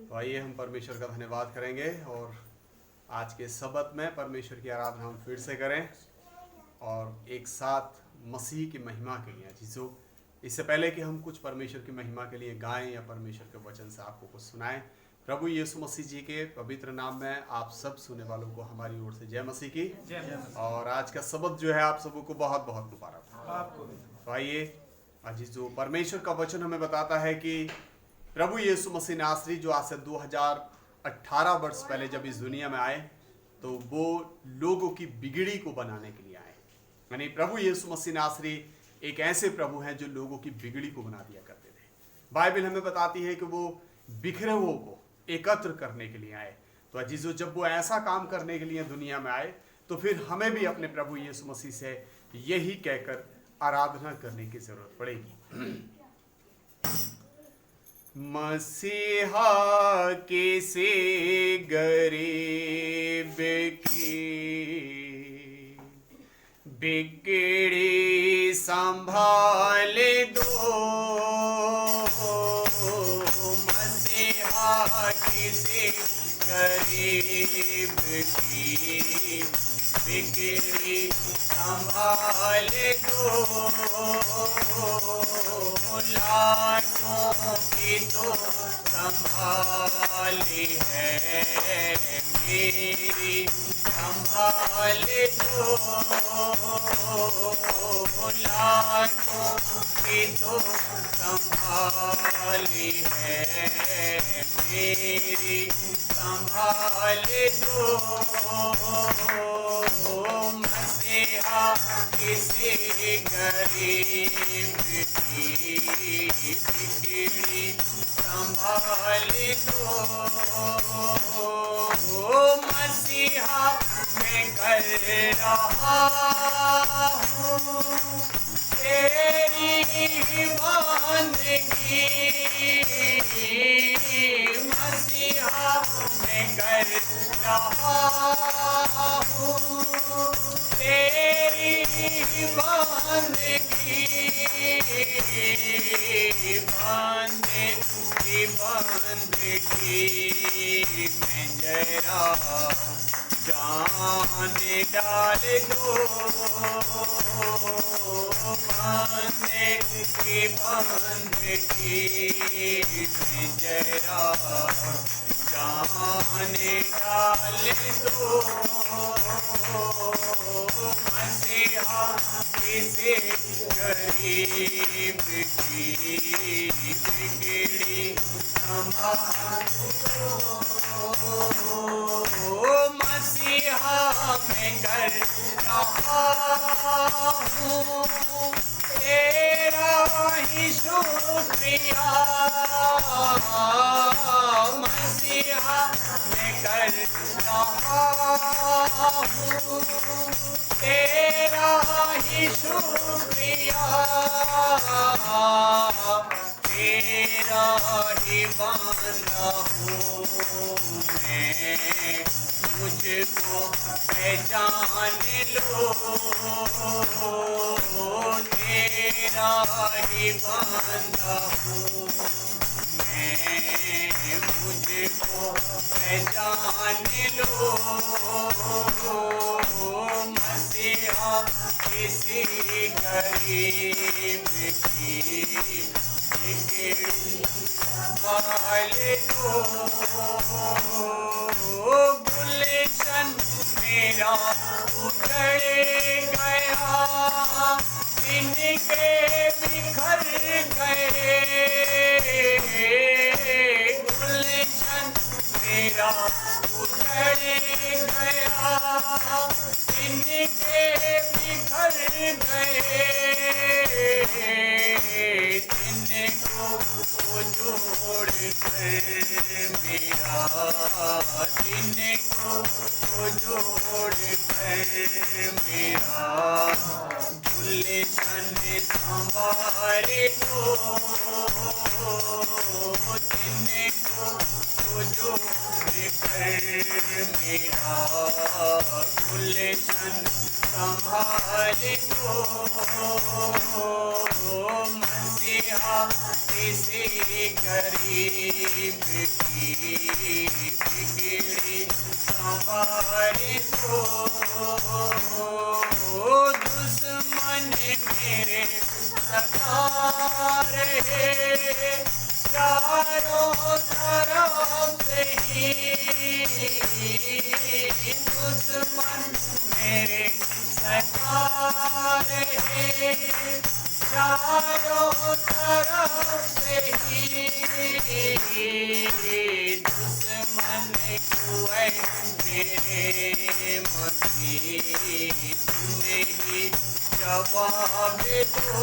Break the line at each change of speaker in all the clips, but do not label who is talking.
तो आइए हम परमेश्वर का धन्यवाद करेंगे और आज के सबत में परमेश्वर की आराधना हम फिर से करें और एक साथ मसीह की महिमा के लिए चीज़ों इससे पहले कि हम कुछ परमेश्वर की महिमा के लिए गाएं या परमेश्वर के वचन से आपको कुछ सुनाएं, प्रभु यीशु मसीह जी के पवित्र नाम में आप सब सुनने वालों को हमारी ओर से जय मसीह की। और आज का सबत जो है आप सबों को बहुत बहुत मुबारक। तो आइए आज जो परमेश्वर का वचन हमें बताता है कि प्रभु यीशु मसीह नासरी जो आज से 2018 वर्ष पहले जब इस दुनिया में आए तो वो लोगों की बिगड़ी को बनाने के लिए आए। यानी प्रभु यीशु मसीह नासरी एक ऐसे प्रभु हैं जो लोगों की बिगड़ी को बना दिया करते थे। बाइबल हमें बताती है कि वो बिखरे हुओं को एकत्र करने के लिए आए। तो अजीजों, जब वो ऐसा काम करने के लिए दुनिया में आए तो फिर हमें भी अपने प्रभु यीशु मसीह से यही कहकर आराधना करने की जरूरत पड़ेगी। मसीहा किसी गरीब की बिगड़ी संभाल दो, मसीहा किसी गरीब की बिगड़ी संभाल दो, लाखों की तो संभाली है मेरी संभाल दो, लाखों की तो संभाली है मेरी संभाल दो, मसीहा किसी गरीब की बिगड़ी संभाल दो, मसीहा मैं कर रहा हूँ तेरी बंदगी, मसीहा मैं कर रहा हूँ तेरी बंदगी, में जरा जान डाल दो, बंदगी में जरा जान डाल दो, मसीहा किसी गरीब की बिगड़ी संभाल दो, मसीहा मैं कर रहा हूँ तेरा ही शुक्रिया, मसीहा मैं कर रहा हूँ तेरा ही शुक्रिया, तेरा ही बंदा हूँ मैं, मुझको पहचान लो, तेरा ही बंदा हूँ मैं, मुझको पहचान लो, मसीहा किसी गरीब की बिगड़ी संभाल दो, गुलशन मेरा उजड़ गया, तिनके बिखर गए, गुलशन मेरा उजड़ गया, तिनके बिखर गए, तिनको जोड़ कर मेरा, तिनको जोड़ कर मेरा, गुलशन संभाल दो, तिनको जोड़ कर मेरा, गुलशन संभाल दो, मसीहा किसी गरीब की बिगड़ी संवारी दो। दुश्मन मेरे सता रहे चारों तरफ से ही, दुश्मन मेरे सता रहे चारों तरफ से ही, दुश्मन हुए मेरे मसीह तुम्हें ही जवाब दो।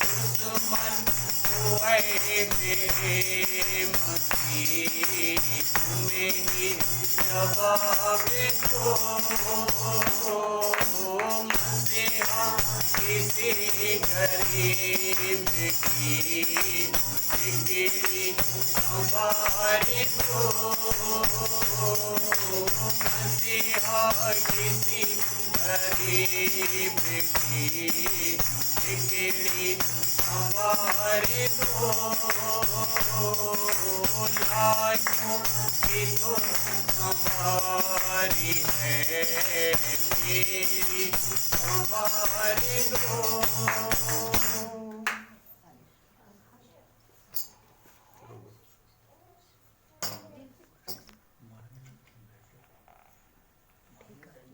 दुश्मन हुए मेरे मसीह तुम्हें ही जवाब दो। मसीहा किसी गरीब की बिगड़ी संवारी दो। मसीहा किसी गरीब की बिगड़ी संवारी दो। लाखों की तो संवारी है मेरी संवारी दो।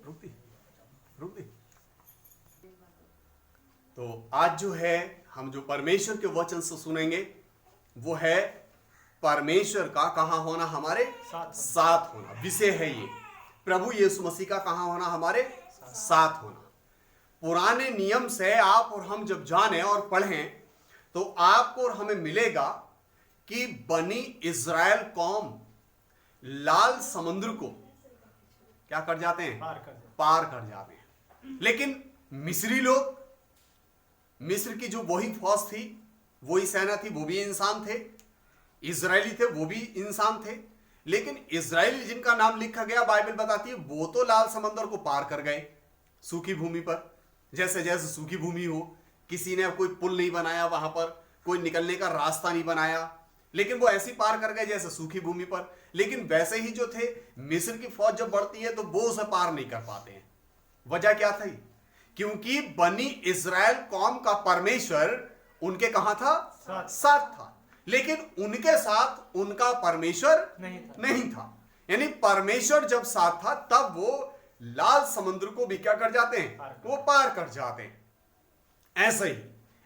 रुक दी। तो आज जो है हम जो परमेश्वर के वचन से सुनेंगे वो है परमेश्वर का कहाँ होना, हमारे साथ होना। विषय है ये प्रभु यीशु मसीह का कहाँ होना, हमारे साथ होना। पुराने नियम से आप और हम जब जाने और पढ़ें तो आपको और हमें मिलेगा कि बनी इज़राइल कौम लाल समुद्र को क्या कर जाते हैं, पार कर जाते हैं। लेकिन मिस्री लोग, मिस्र की जो वही फौज थी, वही सेना थी, वो भी इंसान थे। इजरायली थे, वो भी इंसान थे। लेकिन इजरायली जिनका नाम लिखा गया बाइबल बताती है वो तो लाल समंदर को पार कर गए सूखी भूमि पर। जैसे जैसे सूखी भूमि हो, किसी ने कोई पुल नहीं बनाया, वहां पर कोई निकलने का रास्ता नहीं बनाया, लेकिन वो ऐसी पार कर गए जैसे सूखी भूमि पर। लेकिन वैसे ही जो थे, मिस्र की फौज जब बढ़ती है तो वो उसे पार नहीं कर पाते हैं। वजह क्या थी? क्योंकि बनी इज़राइल कौम का परमेश्वर उनके कहां था, साथ था। लेकिन उनके साथ उनका परमेश्वर नहीं था। यानी परमेश्वर जब साथ था तब वो लाल समुद्र को भी क्या कर जाते हैं, वो पार कर जाते हैं।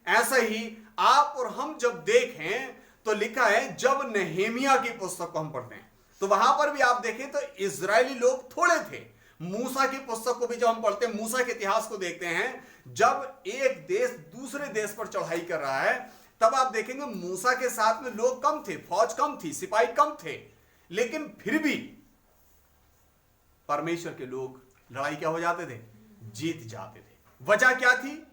ऐसा ही आप और हम जब देखें तो लिखा है, जब नहेमिया की पुस्तक को हम पढ़ते हैं तो वहां पर भी आप देखें तो इजरायली लोग थोड़े थे। मूसा की पुस्तक को भी जब हम पढ़ते हैं, मूसा के इतिहास को देखते हैं, जब एक देश दूसरे देश पर चढ़ाई कर रहा है तब आप देखेंगे मूसा के साथ में लोग कम थे, फौज कम थी, सिपाही कम थे, लेकिन फिर भी परमेश्वर के लोग लड़ाई क्या हो जाते थे, जीत जाते थे। वजह क्या थी?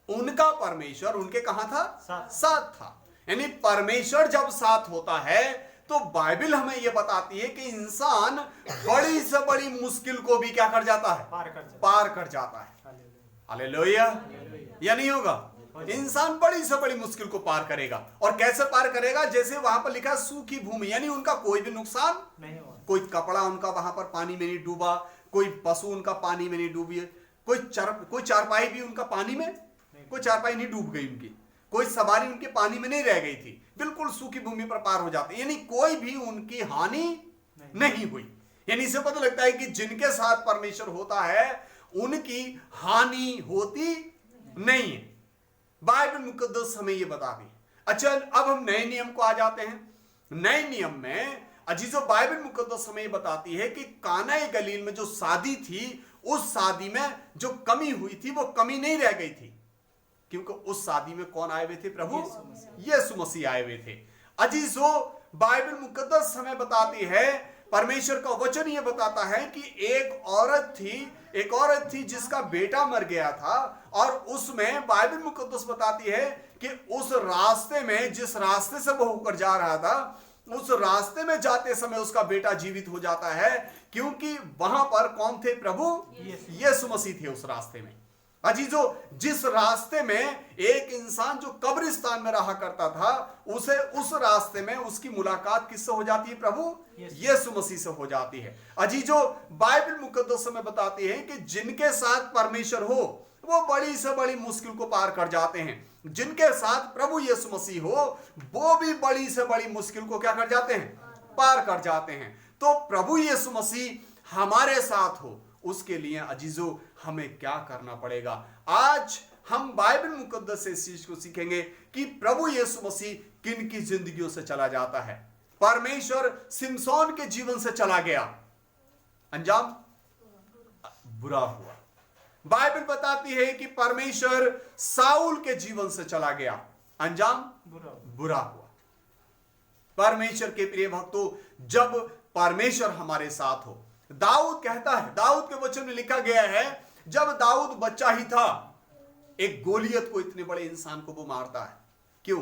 उनका परमेश्वर उनके कहां था, साथ था। यानी परमेश्वर जब साथ होता है तो बाइबल हमें यह बताती है कि इंसान बड़ी से बड़ी मुश्किल को भी क्या कर जाता है, पार कर जाता है। हालेलुया। या नहीं होगा? इंसान बड़ी से बड़ी मुश्किल को पार करेगा। और कैसे पार करेगा? जैसे वहां पर लिखा सूखी भूमि, यानी उनका कोई भी नुकसान नहीं हुआ। कोई कपड़ा उनका वहां पर पानी में नहीं डूबा, कोई पशु उनका पानी में नहीं डूबी, कोई चारपाई भी उनका पानी में, कोई चारपाई नहीं डूब गई उनकी, कोई सवारी उनके पानी में नहीं रह गई थी, बिल्कुल सूखी भूमि पर पार हो जाते। यानी कोई भी उनकी हानि नहीं हुई। यानी इससे पता लगता है कि जिनके साथ परमेश्वर होता है उनकी हानि होती नहीं है। बाइबल मुकद्दस हमें यह बताती है। अच्छा, अब हम नए नियम को आ जाते हैं। नए नियम में अजीजों, बाइबल मुकद्दस हमें यह बताती है कि काना गलील में जो शादी थी, उस शादी में जो कमी हुई थी वो कमी नहीं रह गई थी, क्योंकि उस शादी में कौन आए हुए थे? प्रभु यीशु मसीह आए हुए थे। अजीजों, बाइबल मुकद्दस हमें बताती है, परमेश्वर का वचन ये बताता है कि एक औरत थी जिसका बेटा मर गया था, और उसमें बाइबल मुकद्दस बताती है कि उस रास्ते में, जिस रास्ते से वो होकर जा रहा था, उस रास्ते में जाते समय उसका बेटा जीवित हो जाता है, क्योंकि वहां पर कौन थे? प्रभु यीशु मसीह थे उस रास्ते में। अजीजों, जिस रास्ते में एक इंसान जो कब्रिस्तान में रहा करता था, उसे उस रास्ते में उसकी मुलाकात किससे हो जाती है? प्रभु यीशु मसीह से हो जाती है। अजीजों, बाइबल मुकद्दस में बताती है कि जिनके साथ परमेश्वर हो वो बड़ी से बड़ी मुश्किल को पार कर जाते हैं। जिनके साथ प्रभु यीशु मसीह हो वो भी बड़ी से बड़ी मुश्किल को क्या कर जाते हैं? पार कर जाते हैं। तो प्रभु यीशु मसीह हमारे साथ हो, उसके लिए अजीजों हमें क्या करना पड़ेगा? आज हम बाइबल मुकद्दस से इस चीज को सीखेंगे कि प्रभु यीशु मसीह किन की जिंदगियों से चला जाता है। परमेश्वर सिमसोन के जीवन से चला गया, अंजाम बुरा हुआ। बाइबल बताती है कि परमेश्वर साउल के जीवन से चला गया, अंजाम बुरा हुआ। परमेश्वर के प्रिय भक्तों, जब परमेश्वर हमारे साथ हो, दाऊद कहता है, दाऊद के वचन में लिखा गया है, जब दाऊद बच्चा ही था एक गोलियत को, इतने बड़े इंसान को वो मारता है। क्यों?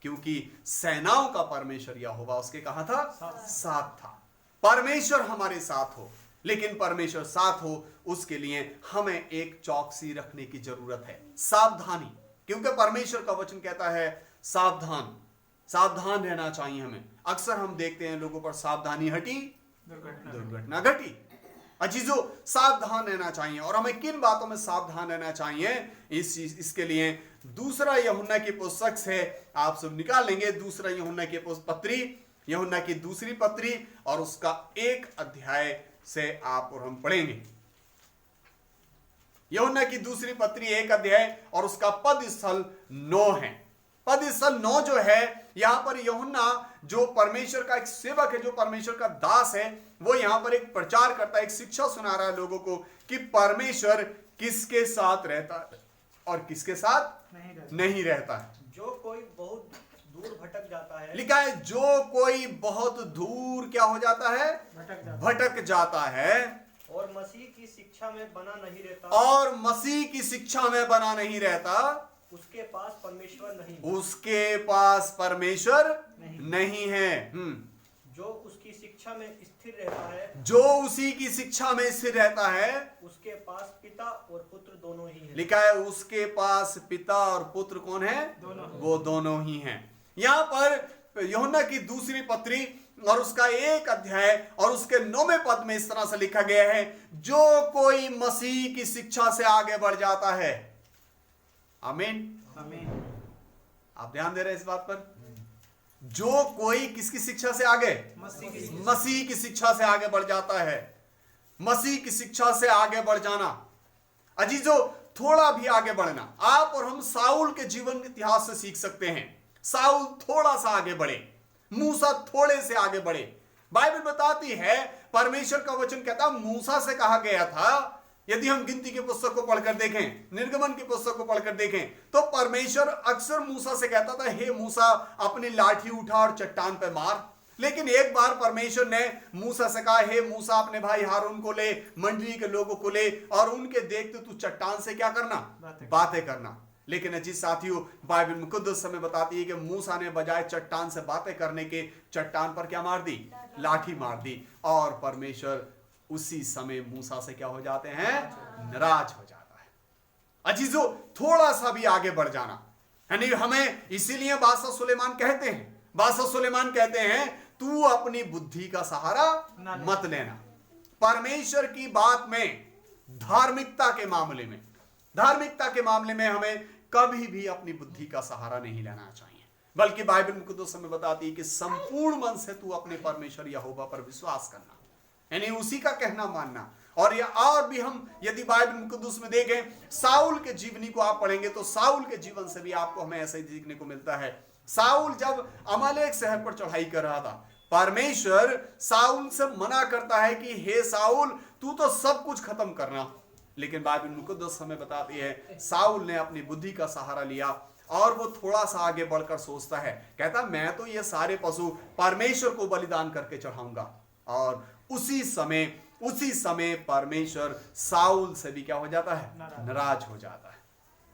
क्योंकि सेनाओं का परमेश्वर यहोवा उसके कहां था? साथ था। परमेश्वर हमारे साथ हो, लेकिन परमेश्वर साथ हो उसके लिए हमें एक चौकसी रखने की जरूरत है, सावधानी। क्योंकि परमेश्वर का वचन कहता है सावधान, सावधान रहना चाहिए हमें। अक्सर हम देखते हैं लोगों पर सावधानी हटी दुर्घटना घटी। अजीजों, सावधान रहना चाहिए। और हमें किन बातों में सावधान रहना चाहिए? इसके लिए दूसरा यूहन्ना की पुस्तक से आप सब निकाल लेंगे, दूसरा यूहन्ना की पत्री, यूहन्ना की दूसरी पत्री और उसका 1 अध्याय से आप और हम पढ़ेंगे। यूहन्ना की दूसरी पत्री 1 अध्याय और उसका पद स्थल 9 है। पद स्थल 9 जो है, यहां पर यूहन्ना जो परमेश्वर का एक सेवक है, जो परमेश्वर का दास है, वो यहां पर एक प्रचार करता है, एक शिक्षा सुना रहा है लोगों को कि परमेश्वर किसके साथ रहता है और किसके साथ नहीं रहता है।
जो कोई बहुत दूर भटक जाता है,
लिखा है जो कोई बहुत दूर क्या हो जाता है? भटक जाता है
और मसीह की शिक्षा में बना नहीं रहता,
और मसीह की शिक्षा में बना नहीं रहता,
उसके पास परमेश्वर नहीं,
उसके पास परमेश्वर नहीं है।
जो उसकी शिक्षा में स्थिर रहता है,
जो उसी की शिक्षा में स्थिर रहता है,
उसके पास पिता और पुत्र दोनों ही हैं।
लिखा है उसके पास पिता और पुत्र कौन है? वो दोनों ही हैं। यहाँ पर यूहन्ना की दूसरी पत्री और उसका 1 अध्याय और उसके 9वें पद में इस तरह से लिखा गया है, जो कोई मसीह की शिक्षा से आगे बढ़ जाता है। आमीन, आमीन। आप ध्यान दे रहे हैं इस बात पर? जो कोई किसकी शिक्षा से आगे? मसीह की शिक्षा से आगे बढ़ जाता है। मसीह की शिक्षा से आगे बढ़ जाना। अजीजों, थोड़ा भी आगे बढ़ना। आप और हम साउल के जीवन इतिहास से सीख सकते हैं। साउल थोड़ा सा आगे बढ़े, मूसा थोड़े से आगे बढ़े। बाइबल बताती है, परमेश्वर का वचन कहता, मूसा से कहा गया था, यदि हम गिनती की पुस्तक को पढ़कर देखें, निर्गमन की पुस्तक को पढ़कर देखें, तो परमेश्वर अक्सर मूसा से कहता था, हे मूसा अपनी लाठी उठा और चट्टान पे मार। लेकिन एक बार परमेश्वर ने मूसा से कहा, हे मूसा अपने भाई हारून को ले, मंडली के लोगों को ले और उनके देखते तू चट्टान से क्या करना? बातें करना। लेकिन अजीज साथियों, बाइबल मुकद्दस हमें बताती है कि मूसा ने बजाय चट्टान से बातें करने के चट्टान पर क्या मार दी? लाठी मार दी। और परमेश्वर उसी समय मूसा से क्या हो जाते हैं? नाराज हो जाता है। अजीजों, थोड़ा सा भी आगे बढ़ जाना, यानी हमें इसीलिए बादशाह सुलेमान कहते हैं, बादशाह सुलेमान कहते हैं, तू अपनी बुद्धि का सहारा मत लेना। परमेश्वर की बात में, धार्मिकता के मामले में हमें कभी भी अपनी बुद्धि का सहारा नहीं लेना चाहिए, बल्कि बाइबल मुकद्दस हमें बताती है कि संपूर्ण मन से तू अपने परमेश्वर यहोवा पर विश्वास करना, यानी उसी का कहना मानना। और भी हम यदि बाइबल मुकद्दस में देखें, साउल के जीवनी को आप पढ़ेंगे तो साउल के जीवन से भी आपको हमें ऐसा ही देखने को मिलता है। साउल जब अमालेक शहर पर चढ़ाई कर रहा था, परमेश्वर साउल से मना करता है कि हे साउल, तू तो सब कुछ खत्म करना। लेकिन बाइबल मुकद्दस हमें बताती है, साउल ने अपनी बुद्धि का सहारा लिया और वो थोड़ा सा आगे बढ़कर सोचता है, कहता मैं तो ये सारे पशु परमेश्वर को बलिदान करके चढ़ाऊंगा। और उसी समय परमेश्वर साउल से भी क्या हो जाता है? नाराज हो जाता है।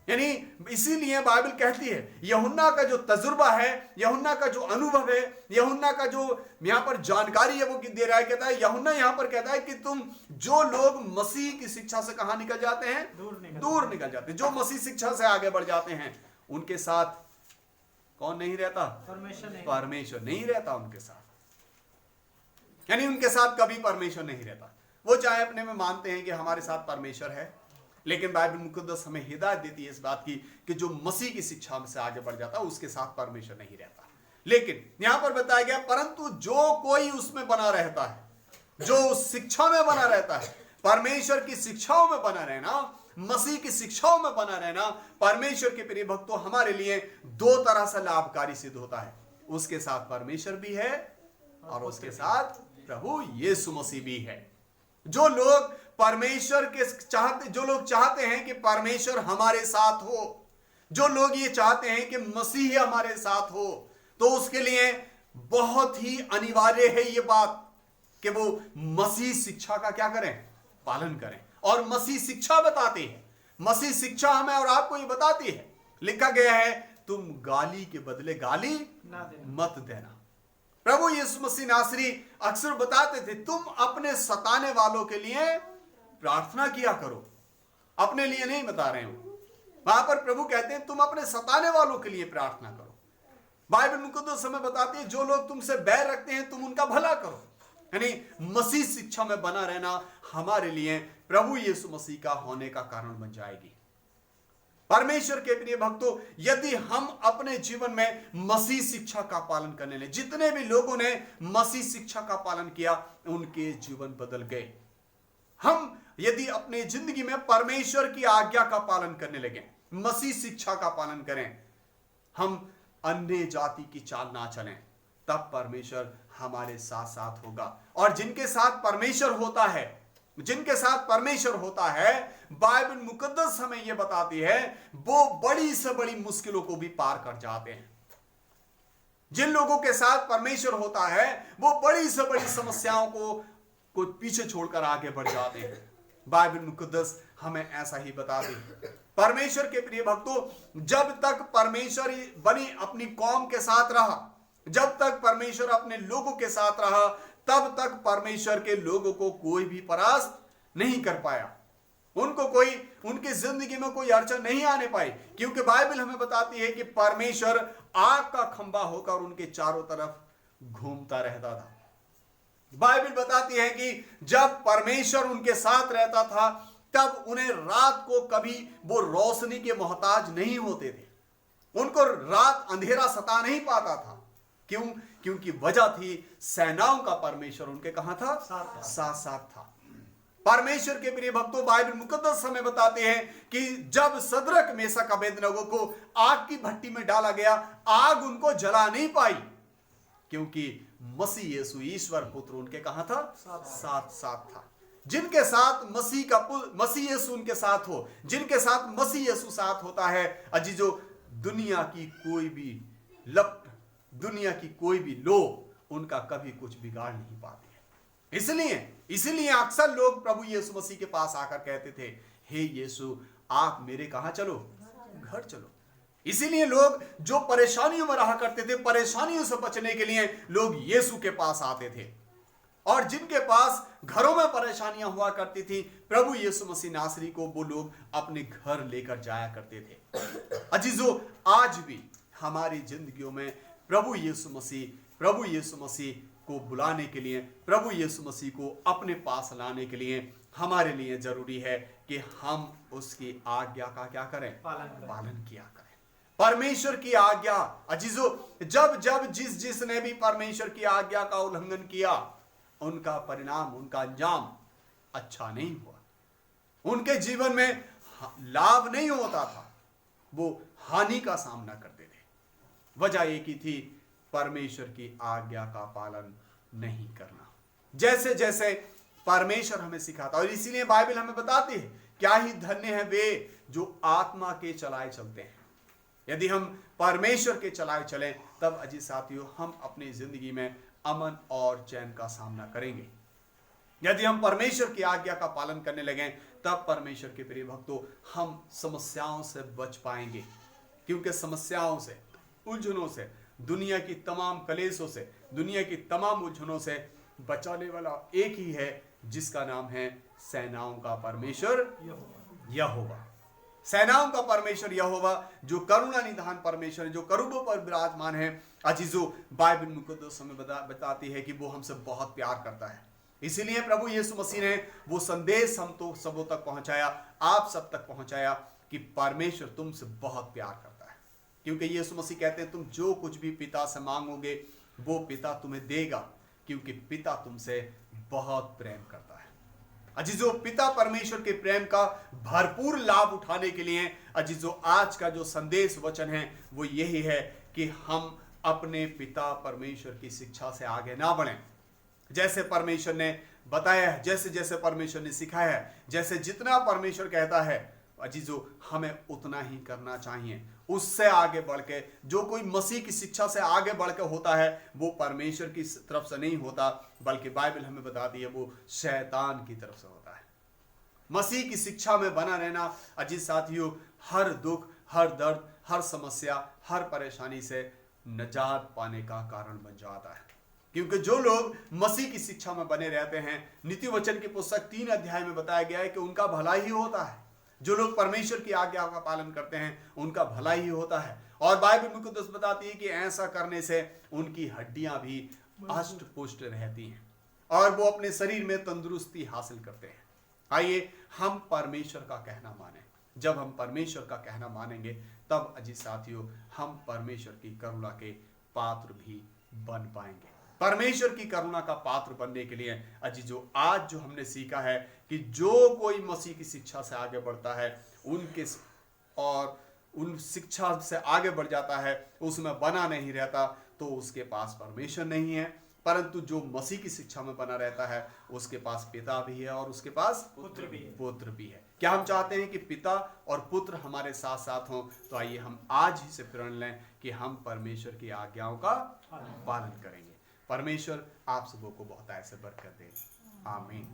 यानी इसीलिए बाइबल कहती है, यूहन्ना का जो तजुर्बा है, यूहन्ना का जो अनुभव है, यूहन्ना का जो यहां पर जानकारी है वो दे रहा है। कहता है यूहन्ना यहां पर कहता है कि तुम जो लोग मसीह की शिक्षा से कहां निकल जाते हैं, दूर निकल जाते हैं, जो मसीह शिक्षा से आगे बढ़ जाते हैं, उनके साथ कौन नहीं रहता? परमेश्वर नहीं रहता उनके साथ। यानी उनके साथ कभी परमेश्वर नहीं रहता। वो चाहे अपने में मानते हैं कि हमारे साथ परमेश्वर है, लेकिन बाइबल मुकद्दस हमें हिदायत देती है इस बात की कि जो मसीह की शिक्षा से आगे बढ़ जाता है उसके साथ परमेश्वर नहीं रहता। लेकिन यहां पर बताया गया, परंतु जो कोई उसमें बना रहता है, जो उस शिक्षा में बना रहता है, परमेश्वर की शिक्षाओं में बना रहना, मसीह की शिक्षाओं में बना रहना, परमेश्वर के प्रिय भक्तों, हमारे लिए दो तरह से लाभकारी सिद्ध होता है। उसके साथ परमेश्वर भी है और उसके साथ प्रभु यीशु मसीह भी है। जो लोग परमेश्वर के चाहते, जो लोग चाहते हैं कि परमेश्वर हमारे साथ हो, जो लोग ये चाहते हैं कि मसीह हमारे साथ हो, तो उसके लिए बहुत ही अनिवार्य है ये बात कि वो मसीह शिक्षा का क्या करें? पालन करें। और मसीह शिक्षा बताती है, मसीह शिक्षा हमें और आपको ये बताती है, लिखा गया है, तुम गाली के बदले गाली मत देना। प्रभु यीशु मसीह नासरी अक्सर बताते थे, तुम अपने सताने वालों के लिए प्रार्थना किया करो। अपने लिए नहीं बता रहे हो, वहां पर प्रभु कहते हैं तुम अपने सताने वालों के लिए प्रार्थना करो। बाइबल मुकद्दस हमें बताती है, जो लोग तुमसे बैर रखते हैं तुम उनका भला करो। यानी मसीह शिक्षा में बना रहना हमारे लिए प्रभु यीशु मसीह का होने का कारण बन जाएगी। परमेश्वर के प्रिय भक्तों, यदि हम अपने जीवन में मसीह शिक्षा का पालन करने लगे, जितने भी लोगों ने मसीह शिक्षा का पालन किया उनके जीवन बदल गए। हम यदि अपने जिंदगी में परमेश्वर की आज्ञा का पालन करने लगे, मसीह शिक्षा का पालन करें, हम अन्य जाति की चाल ना चलें, तब परमेश्वर हमारे साथ साथ होगा। और जिनके साथ परमेश्वर होता है, जिनके साथ परमेश्वर होता है, बाइबल मुकद्दस हमें यह बताती है, वो बड़ी से बड़ी मुश्किलों को भी पार कर जाते हैं। जिन लोगों के साथ परमेश्वर होता है वो बड़ी से बड़ी समस्याओं को पीछे छोड़कर आगे बढ़ जाते हैं। बाइबल मुकद्दस हमें ऐसा ही बताती है। परमेश्वर के प्रिय भक्तों, जब तक परमेश्वर बनी अपनी कौम के साथ रहा, जब तक परमेश्वर अपने लोगों के साथ रहा, तब तक परमेश्वर के लोगों को कोई भी परास्त नहीं कर पाया। उनको कोई, उनकी जिंदगी में कोई अड़चन नहीं आने पाई, क्योंकि बाइबल हमें बताती है कि परमेश्वर आग का खंभा होकर उनके चारों तरफ घूमता रहता था। बाइबल बताती है कि जब परमेश्वर उनके साथ रहता था तब उन्हें रात को कभी वो रोशनी के मोहताज नहीं होते थे। उनको रात अंधेरा सता नहीं पाता था। क्यों? क्योंकि वजह थी सेनाओं का परमेश्वर उनके कहां था? साथ साथ था। परमेश्वर के प्रिय भक्तों, बाइबल मुकद्दस हमें बताते हैं कि जब सदरक मेशक अबेदनगो को आग की भट्टी में डाला गया, आग उनको जला नहीं पाई, क्योंकि मसीह यीशु ईश्वर पुत्र उनके कहां था? साथ साथ था। जिनके साथ मसीह यीशु उनके साथ हो, जिनके साथ मसीह यीशु साथ होता है, अजीजो, दुनिया की कोई भी लपट, दुनिया की कोई भी लोग उनका कभी कुछ बिगाड़ नहीं पाते हैं। इसलिए अक्सर लोग प्रभु यीशु मसीह के पास आकर कहते थे, हे यीशु, आप मेरे कहां चलो? घर चलो। इसीलिए लोग जो परेशानियों में रहा करते थे, परेशानियों से बचने के लिए लोग यीशु के पास आते थे। और जिनके पास घरों में परेशानियां हुआ करती थी, प्रभु यीशु मसीह नासरी को वो लोग अपने घर लेकर जाया करते थे। अजीजों, आज भी हमारी जिंदगियों में प्रभु यीशु मसीह को बुलाने के लिए, प्रभु यीशु मसीह को अपने पास लाने के लिए हमारे लिए जरूरी है कि हम उसकी आज्ञा का क्या करें? पालन किया करें। परमेश्वर की आज्ञा, अजीजों, जब जिसने भी परमेश्वर की आज्ञा का उल्लंघन किया, उनका परिणाम, उनका अंजाम अच्छा नहीं हुआ। उनके जीवन में लाभ नहीं होता था, वो हानि का सामना करते थे। वजह एक ही थी, परमेश्वर की आज्ञा का पालन नहीं करना। जैसे जैसे परमेश्वर हमें सिखाता, और इसीलिए बाइबल हमें बताती है, क्या ही धन्य है वे जो आत्मा के चलाए चलते हैं। यदि हम परमेश्वर के चलाए चलें, तब अजी साथियों, हम अपनी जिंदगी में अमन और चैन का सामना करेंगे। यदि हम परमेश्वर की आज्ञा का पालन करने लगें, तब परमेश्वर के प्रिय भक्तों हम समस्याओं से बच पाएंगे। क्योंकि समस्याओं से, उलझनों से, दुनिया की तमाम कलेशों से, दुनिया की तमाम उलझनों से बचाने वाला एक ही है, जिसका नाम है सेनाओं का परमेश्वर यहोवा। सेनाओं का परमेश्वर यहोवा, जो करुणा निधान परमेश्वर है, जो करूबों पर विराजमान है। अजीजों, बाइबल मुकद्दस हमें बताती है कि वो हमसे बहुत प्यार करता है। इसीलिए प्रभु यीशु मसीह ने वो संदेश हम तो सबों तक पहुंचाया, आप सब तक पहुंचाया कि परमेश्वर तुमसे बहुत प्यार करता है। क्योंकि यीशु मसीह कहते हैं तुम जो कुछ भी पिता से मांगोगे वो पिता तुम्हें देगा, क्योंकि पिता तुमसे बहुत प्रेम करता है। अजीजों, पिता परमेश्वर के प्रेम का भरपूर लाभ उठाने के लिए अजीजों आज का जो संदेश वचन है वो यही है कि हम अपने पिता परमेश्वर की शिक्षा से आगे ना बढ़ें। जैसे परमेश्वर ने बताया है, जैसे जैसे परमेश्वर ने सिखाया है, जैसे जितना परमेश्वर कहता है अजीजों हमें उतना ही करना चाहिए। उससे आगे बढ़ के जो कोई मसीह की शिक्षा से आगे बढ़ के होता है वो परमेश्वर की तरफ से नहीं होता, बल्कि बाइबल हमें बताती है वो शैतान की तरफ से होता है। मसीह की शिक्षा में बना रहना अजीज साथियों हर दुख, हर दर्द, हर समस्या, हर परेशानी से निजात पाने का कारण बन जाता है। क्योंकि जो लोग मसीह की शिक्षा में बने रहते हैं, नीति वचन की पुस्तक 3 अध्याय में बताया गया है कि उनका भला ही होता है। जो लोग परमेश्वर की आज्ञा का पालन करते हैं उनका भला ही होता है। और बाइबल मुकद्दस बताती है कि ऐसा करने से उनकी हड्डियां भी अष्ट पुष्ट रहती हैं और वो अपने शरीर में तंदुरुस्ती हासिल करते हैं। आइए हम परमेश्वर का कहना माने। जब हम परमेश्वर का कहना मानेंगे तब अजीज साथियों हम परमेश्वर की करुणा के पात्र भी बन पाएंगे। परमेश्वर की करुणा का पात्र बनने के लिए अजीजों आज जो हमने सीखा है कि जो कोई मसीह की शिक्षा से आगे बढ़ता है उनके और उन शिक्षा से आगे बढ़ जाता है, उसमें बना नहीं रहता, तो उसके पास परमेश्वर नहीं है। परंतु जो मसीह की शिक्षा में बना रहता है उसके पास पिता भी है और उसके पास पुत्र भी है। क्या हम चाहते हैं कि पिता और पुत्र हमारे साथ साथ हों? तो आइए हम आज ही से प्रण लें कि हम परमेश्वर की आज्ञाओं का पालन करेंगे। परमेश्वर आप सबों को बहुत ऐसे बरकत दे। आमीन।